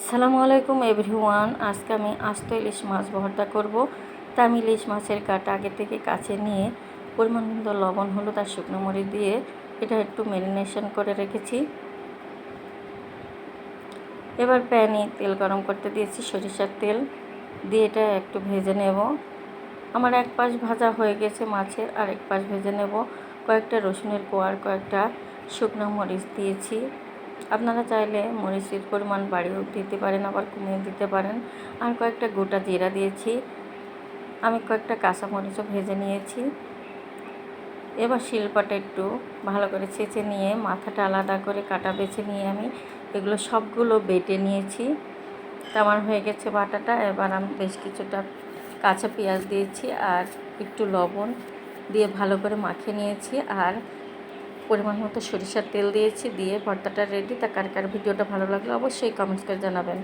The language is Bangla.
আসসালামু আলাইকুম এভরিওয়ান। আজকে আমি আস্ত ইলিশ মাছ ভর্তা করব। তা আমি ইলিশ মাছের কাটা আগে থেকে কাছে নিয়ে পরিমাণ মতো লবণ, হলুদ আর শুকনো মরিচ দিয়ে এটা একটু ম্যারিনেশন করে রেখেছি। এবার প্যানে তেল গরম করতে দিয়েছি, সরিষার তেল দিয়ে এটা একটু ভেজে নেব। আমার এক পাশ ভাজা হয়ে গেছে মাছের, আর এক পাশ ভেজে নেব। কয়েকটা রসুনের কোয়ার, কয়েকটা শুকনো মরিচ দিয়েছি। আপনারা চাইলে মরিচের পরিমাণ বাড়িয়েও দিতে পারেন, আবার কমিয়ে দিতে পারেন। আর কয়েকটা গোটা জিরা দিয়েছি। আমি কয়েকটা কাঁচামরিচও ভেজে নিয়েছি। এবার শিলপাটা একটু ভালো করে ছেঁচে নিয়ে মাথাটা আলাদা করে কাটা বেছে নিয়ে আমি এগুলো সবগুলো বেটে নিয়েছি। আমার হয়ে গেছে বাটাটা। এবার আমি বেশ কিছুটা কাঁচা পেঁয়াজ দিয়েছি আর একটু লবণ দিয়ে ভালো করে মাখিয়ে নিয়েছি। আর পরিমাণ মতো সরিষার তেল দিয়েছি, দিয়ে ভর্তাটা রেডি। তা কার কার ভিডিওটা ভালো লাগলো অবশ্যই কমেন্টস করে জানাবেন।